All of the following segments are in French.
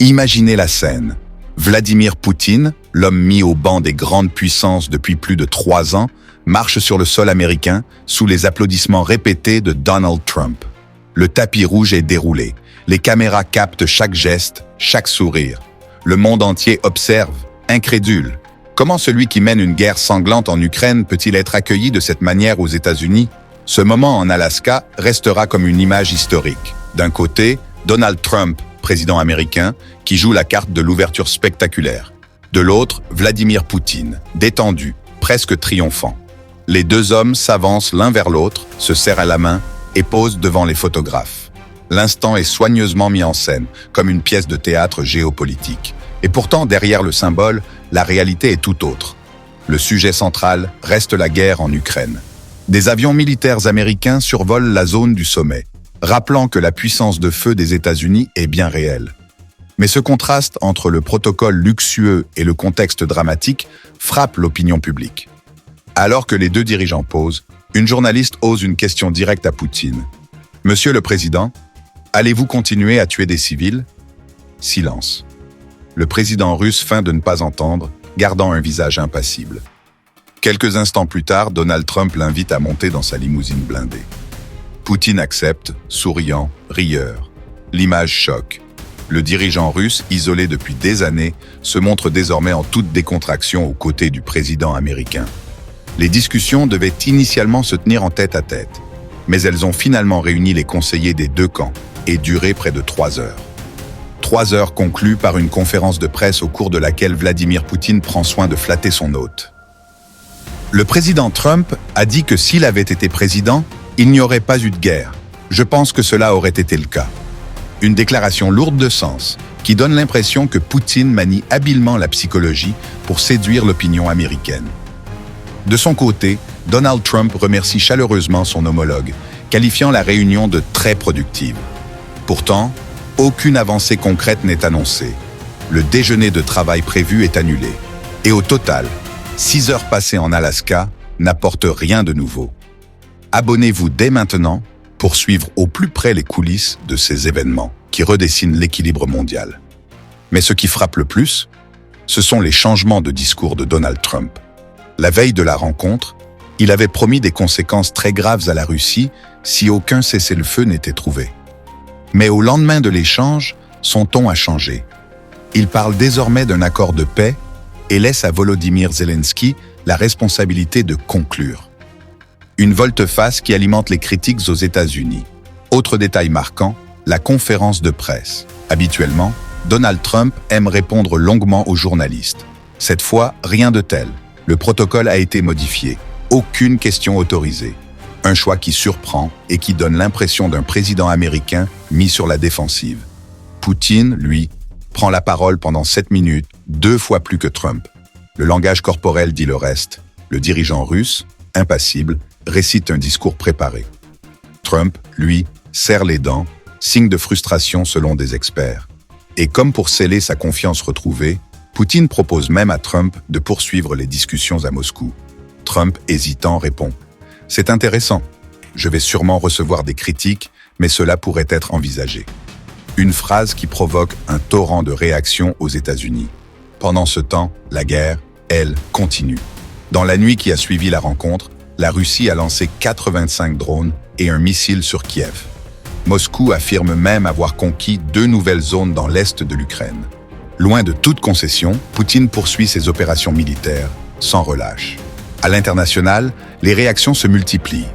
Imaginez la scène. Vladimir Poutine, l'homme mis au banc des grandes puissances depuis plus de 3 ans, marche sur le sol américain sous les applaudissements répétés de Donald Trump. Le tapis rouge est déroulé. Les caméras captent chaque geste, chaque sourire. Le monde entier observe, incrédule. Comment celui qui mène une guerre sanglante en Ukraine peut-il être accueilli de cette manière aux États-Unis? Ce moment en Alaska restera comme une image historique. D'un côté, Donald Trump, président américain, qui joue la carte de l'ouverture spectaculaire. De l'autre, Vladimir Poutine, détendu, presque triomphant. Les deux hommes s'avancent l'un vers l'autre, se serrent à la main et posent devant les photographes. L'instant est soigneusement mis en scène, comme une pièce de théâtre géopolitique. Et pourtant, derrière le symbole, la réalité est tout autre. Le sujet central reste la guerre en Ukraine. Des avions militaires américains survolent la zone du sommet, rappelant que la puissance de feu des États-Unis est bien réelle. Mais ce contraste entre le protocole luxueux et le contexte dramatique frappe l'opinion publique. Alors que les deux dirigeants posent, une journaliste ose une question directe à Poutine. « Monsieur le Président, allez-vous continuer à tuer des civils ?» Silence. Le président russe feint de ne pas entendre, gardant un visage impassible. Quelques instants plus tard, Donald Trump l'invite à monter dans sa limousine blindée. Poutine accepte, souriant, rieur. L'image choque. Le dirigeant russe, isolé depuis des années, se montre désormais en toute décontraction aux côtés du président américain. Les discussions devaient initialement se tenir en tête-à-tête, mais elles ont finalement réuni les conseillers des deux camps et duré près de 3 heures. 3 heures conclues par une conférence de presse au cours de laquelle Vladimir Poutine prend soin de flatter son hôte. Le président Trump a dit que s'il avait été président, il n'y aurait pas eu de guerre. Je pense que cela aurait été le cas. Une déclaration lourde de sens, qui donne l'impression que Poutine manie habilement la psychologie pour séduire l'opinion américaine. De son côté, Donald Trump remercie chaleureusement son homologue, qualifiant la réunion de très productive. Pourtant, aucune avancée concrète n'est annoncée. Le déjeuner de travail prévu est annulé. Et au total, 6 heures passées en Alaska n'apportent rien de nouveau. Abonnez-vous dès maintenant pour suivre au plus près les coulisses de ces événements qui redessinent l'équilibre mondial. Mais ce qui frappe le plus, ce sont les changements de discours de Donald Trump. La veille de la rencontre, il avait promis des conséquences très graves à la Russie si aucun cessez-le-feu n'était trouvé. Mais au lendemain de l'échange, son ton a changé. Il parle désormais d'un accord de paix et laisse à Volodymyr Zelensky la responsabilité de conclure. Une volte-face qui alimente les critiques aux États-Unis. Autre détail marquant, la conférence de presse. Habituellement, Donald Trump aime répondre longuement aux journalistes. Cette fois, rien de tel. Le protocole a été modifié. Aucune question autorisée. Un choix qui surprend et qui donne l'impression d'un président américain mis sur la défensive. Poutine, lui, prend la parole pendant 7 minutes, 2 fois plus que Trump. Le langage corporel dit le reste. Le dirigeant russe, impassible, récite un discours préparé. Trump, lui, serre les dents, signe de frustration selon des experts. Et comme pour sceller sa confiance retrouvée, Poutine propose même à Trump de poursuivre les discussions à Moscou. Trump, hésitant, répond « C'est intéressant. Je vais sûrement recevoir des critiques, mais cela pourrait être envisagé. » Une phrase qui provoque un torrent de réactions aux États-Unis. Pendant ce temps, la guerre, elle, continue. Dans la nuit qui a suivi la rencontre, la Russie a lancé 85 drones et un missile sur Kiev. Moscou affirme même avoir conquis 2 nouvelles zones dans l'est de l'Ukraine. Loin de toute concession, Poutine poursuit ses opérations militaires, sans relâche. À l'international, les réactions se multiplient.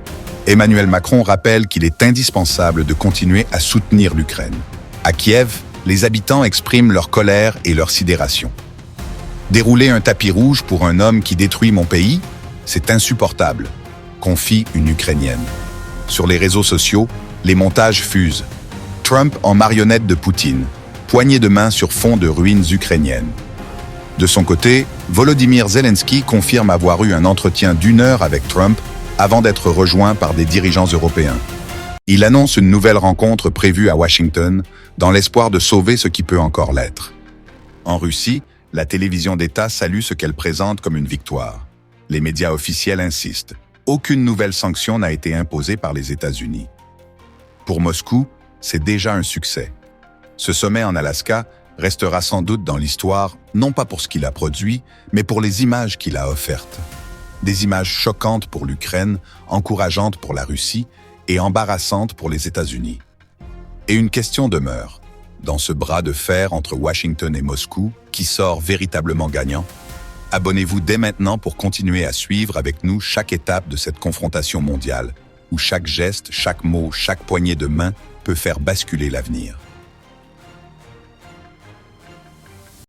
Emmanuel Macron rappelle qu'il est indispensable de continuer à soutenir l'Ukraine. À Kiev, les habitants expriment leur colère et leur sidération. Dérouler un tapis rouge pour un homme qui détruit mon pays, c'est insupportable, confie une Ukrainienne. Sur les réseaux sociaux, les montages fusent. Trump en marionnette de Poutine, poignée de main sur fond de ruines ukrainiennes. De son côté, Volodymyr Zelensky confirme avoir eu un entretien d'1 heure avec Trump avant d'être rejoint par des dirigeants européens. Il annonce une nouvelle rencontre prévue à Washington dans l'espoir de sauver ce qui peut encore l'être. En Russie, la télévision d'État salue ce qu'elle présente comme une victoire. Les médias officiels insistent. Aucune nouvelle sanction n'a été imposée par les États-Unis. Pour Moscou, c'est déjà un succès. Ce sommet en Alaska restera sans doute dans l'histoire, non pas pour ce qu'il a produit, mais pour les images qu'il a offertes. Des images choquantes pour l'Ukraine, encourageantes pour la Russie et embarrassantes pour les États-Unis. Et une question demeure. Dans ce bras de fer entre Washington et Moscou, qui sort véritablement gagnant? Abonnez-vous dès maintenant pour continuer à suivre avec nous chaque étape de cette confrontation mondiale, où chaque geste, chaque mot, chaque poignée de main peut faire basculer l'avenir.